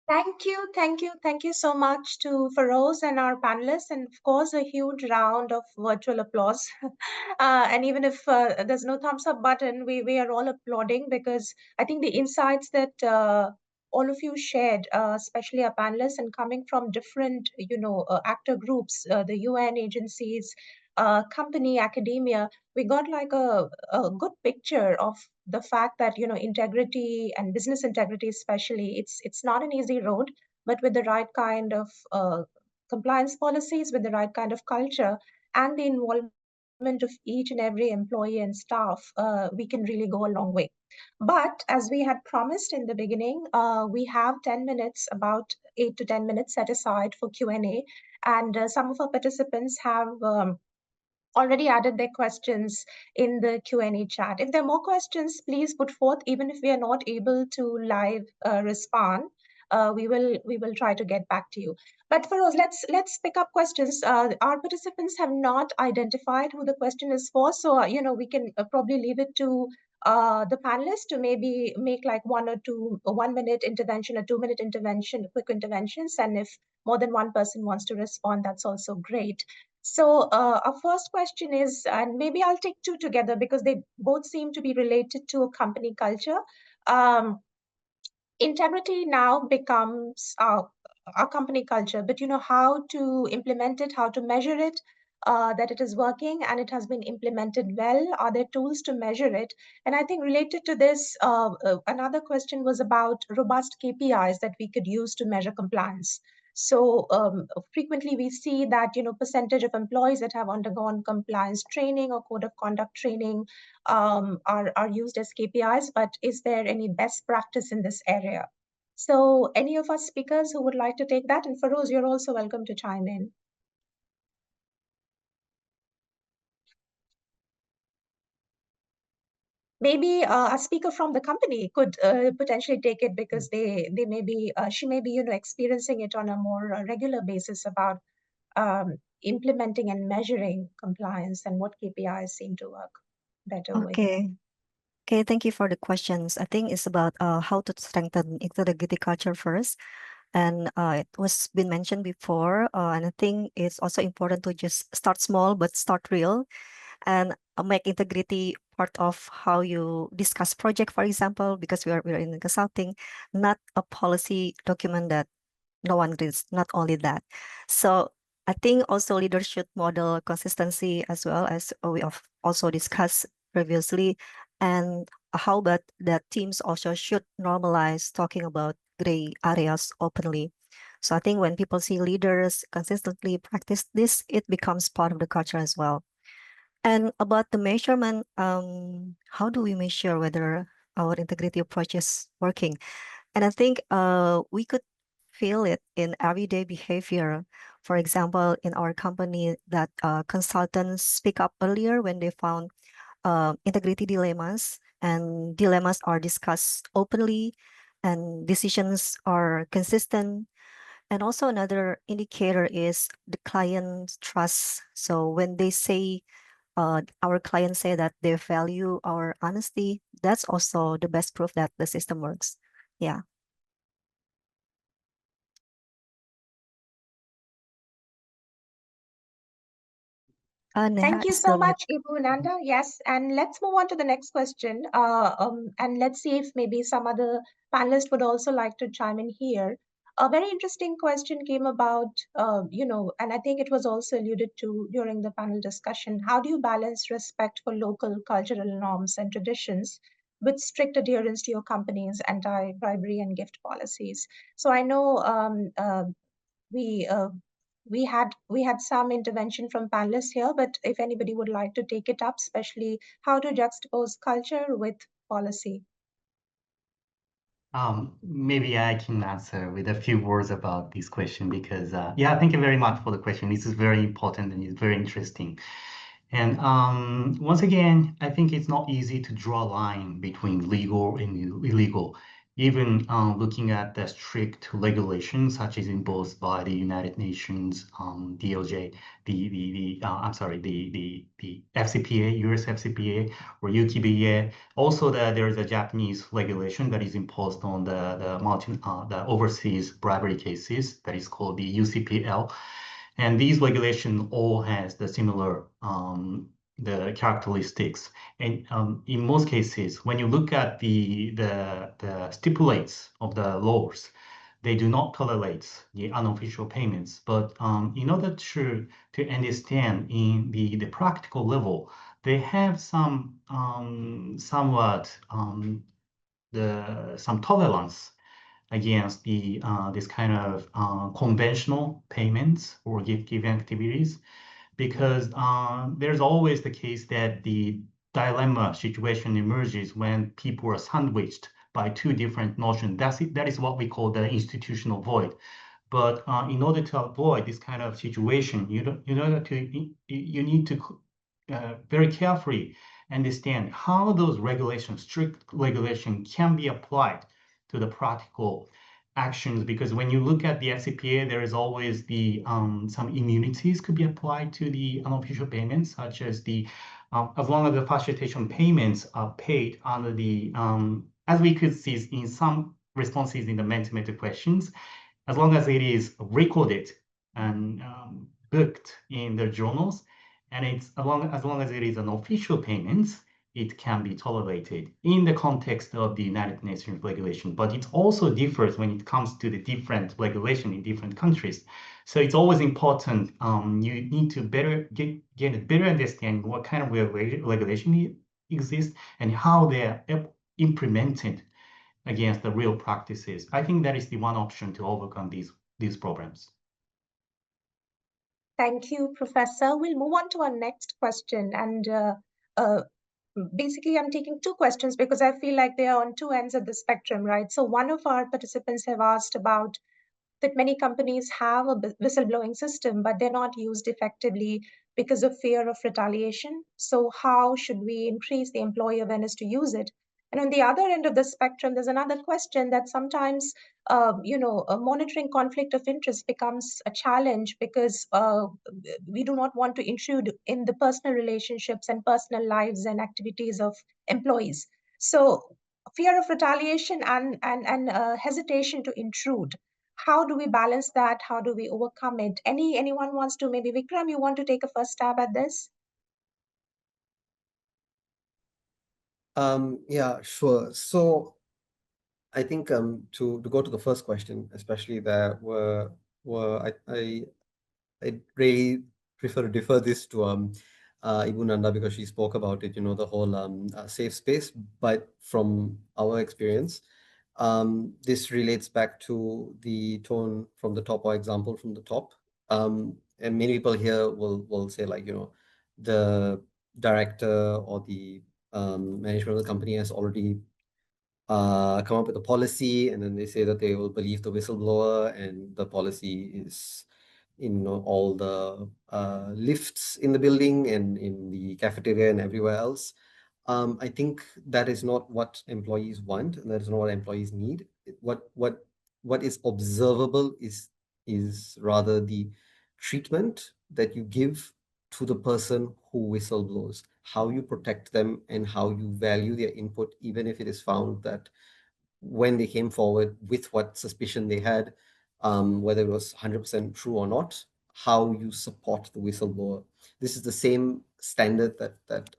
Thank you so much to Feroz and our panelists, and of course, a huge round of virtual applause. And even if there's no thumbs up button, we are all applauding because I think the insights that all of you shared, especially our panelists, and coming from different, actor groups, the UN agencies, company, academia, we got like a good picture of the fact that integrity and business integrity especially, it's not an easy road, but with the right kind of compliance policies, with the right kind of culture, and the involvement of each and every employee and staff, we can really go a long way. But as we had promised in the beginning, we have 10 minutes, about 8 to 10 minutes set aside for Q&A, and some of our participants have already added their questions in the Q&A chat. If there are more questions, please put forth. Even if we are not able to live respond, we will try to get back to you. But for us, let's pick up questions. Our participants have not identified who the question is for, so we can probably leave it to the panelists to maybe make like 1 minute intervention, a 2 minute intervention, quick interventions, and if more than one person wants to respond, that's also great. So our first question is, and maybe I'll take two together because they both seem to be related to a company culture. Um, Integrity now becomes our company culture, but how to implement it, how to measure it, that it is working and it has been implemented well. Are there tools to measure it? And I think related to this, another question was about robust KPIs that we could use to measure compliance. So frequently we see that percentage of employees that have undergone compliance training or code of conduct training are used as KPIs, but is there any best practice in this area? So any of us speakers who would like to take that? And Feroz, you're also welcome to chime in. Maybe a speaker from the company could potentially take it because they may be she may be experiencing it on a more regular basis about implementing and measuring compliance and what KPIs seem to work better with. Okay. Okay, thank you for the questions. I think it's about how to strengthen integrity culture first. And it was been mentioned before, and I think it's also important to just start small but start real, and make integrity part of how you discuss project, for example, because we're in consulting, not a policy document that no one reads, not only that. So I think also leadership model consistency as well, as we have also discussed previously, and how about that teams also should normalize talking about gray areas openly. So I think when people see leaders consistently practice this, it becomes part of the culture as well. And about the measurement, how do we measure whether our integrity approach is working? And I think we could feel it in everyday behavior. For example, in our company, that consultants speak up earlier when they found integrity dilemmas, and dilemmas are discussed openly, and decisions are consistent. And also another indicator is the client's trust. So when they say, our clients say that they value our honesty, that's also the best proof that the system works. Yeah. Neha Thank you is so still mute. much, Ibu Nanda. Yes, and let's move on to the next question. And let's see if maybe some other panelists would also like to chime in here. A very interesting question came about, and I think it was also alluded to during the panel discussion. How do you balance respect for local cultural norms and traditions with strict adherence to your company's anti-bribery and gift policies? So I know we we had some intervention from panelists here, but if anybody would like to take it up, especially how to juxtapose culture with policy. Maybe I can answer with a few words about this question because, yeah, thank you very much for the question. This is very important and it's very interesting. And once again, I think it's not easy to draw a line between legal and illegal. even looking at the strict regulations, such as imposed by the United Nations, DOJ, I'm sorry, the FCPA, US FCPA, or UKBA. Also, there is a Japanese regulation that is imposed on the overseas bribery cases that is called the UCPL. And these regulations all has the similar the characteristics. And in most cases, when you look at the stipulates of the laws, they do not tolerate the unofficial payments. But in order to understand in the practical level, they have somewhat some tolerance against this kind of conventional payments or gift giving activities, because there's always the case that the dilemma situation emerges when people are sandwiched by two different notions. That is what we call the institutional void. But in order to avoid this kind of situation, you need to very carefully understand how those regulations, strict regulation, can be applied to the practical actions. Because when you look at the FCPA, there is always the some immunities could be applied to the unofficial payments, such as the as long as the facilitation payments are paid under the as we could see in some responses in the Mentimeter questions, as long as it is recorded and booked in the journals, and it's as long as it is an official payment, it can be tolerated in the context of the United Nations regulation. But it also differs when it comes to the different regulation in different countries. So it's always important. You need to get a better understanding what kind of regulation exists and how they are implemented against the real practices. I think that is the one option to overcome these problems. Thank you, Professor. We'll move on to our next question. And uh, basically, I'm taking two questions because I feel like they are on two ends of the spectrum, right? So one of our participants have asked about that many companies have a whistleblowing system, but they're not used effectively because of fear of retaliation. So how should we increase the employee awareness to use it? And on the other end of the spectrum, there's another question that sometimes, monitoring conflict of interest becomes a challenge because we do not want to intrude in the personal relationships and personal lives and activities of employees. So fear of retaliation and hesitation to intrude, how do we balance that? How do we overcome it? Anyone wants to, maybe Vikram, you want to take a first stab at this? Yeah, sure. So I think to go to the first question, especially there were I really prefer to defer this to Ibu Nanda, because she spoke about it, the whole safe space. But from our experience, this relates back to the tone from the top, or example from the top. And many people here will say, like, the director or the management of the company has already come up with a policy, and then they say that they will believe the whistleblower, and the policy is in all the lifts in the building and in the cafeteria and everywhere else. I think that is not what employees want, and that is not what employees need. What is observable is rather the treatment that you give to the person who whistleblows, how you protect them, and how you value their input, even if it is found that when they came forward with what suspicion they had, whether it was 100% true or not, how you support the whistleblower. This is the same standard that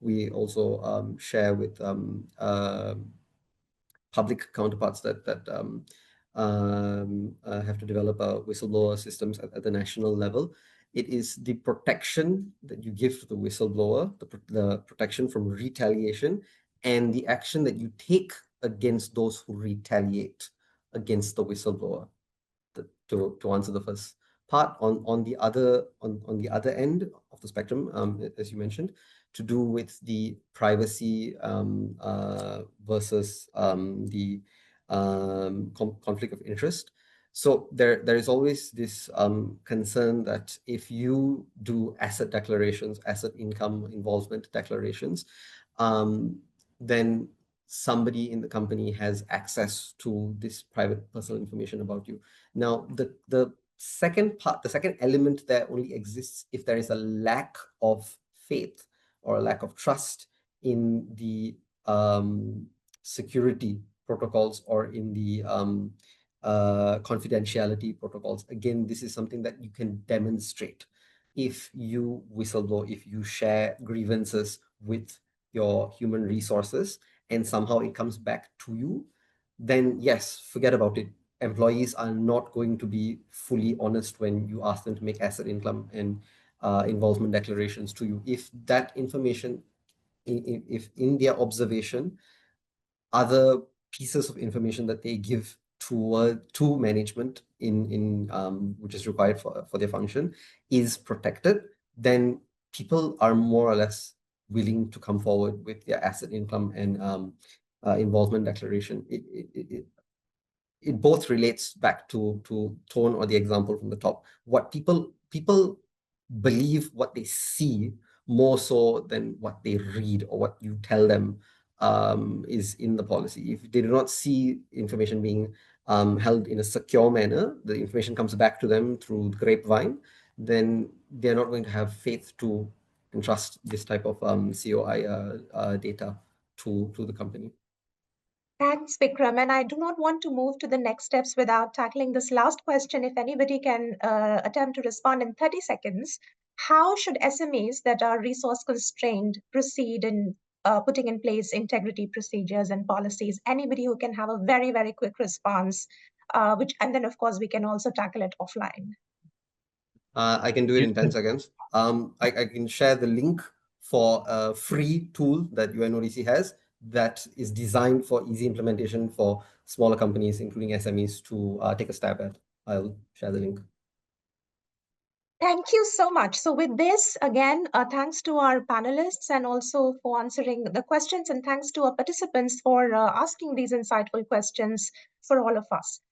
we also share with public counterparts that have to develop whistleblower systems at the national level. It is the protection that you give to the whistleblower, the protection from retaliation, and the action that you take against those who retaliate against the whistleblower. To answer the first part, on the other end of the spectrum, as you mentioned, to do with the privacy versus the conflict of interest. So there is always this concern that if you do asset declarations, asset income involvement declarations, then somebody in the company has access to this private personal information about you. Now, the second part, the second element there only exists if there is a lack of faith or a lack of trust in the security protocols or in the confidentiality protocols. Again, this is something that you can demonstrate if you whistleblow, if you share grievances with your human resources and somehow it comes back to you, then yes, forget about it. Employees are not going to be fully honest when you ask them to make asset income and involvement declarations to you. If that information, if in their observation, other pieces of information that they give to management in which is required for their function is protected, then people are more or less willing to come forward with their asset income and involvement declaration. It both relates back to tone or the example from the top. What people believe what they see more so than what they read or what you tell them is in the policy. If they do not see information being held in a secure manner, the information comes back to them through the grapevine, then they're not going to have faith to entrust this type of COI data to the company. Thanks, Vikram. And I do not want to move to the next steps without tackling this last question. If anybody can attempt to respond in 30 seconds, how should SMEs that are resource constrained proceed in putting in place integrity procedures and policies? Anybody who can have a very, very quick response, and then of course we can also tackle it offline. I can do it in 10 seconds. I can share the link for a free tool that UNODC has that is designed for easy implementation for smaller companies, including SMEs, to take a stab at. I'll share the link. Thank you so much. So with this, again, thanks to our panelists and also for answering the questions, and thanks to our participants for asking these insightful questions for all of us.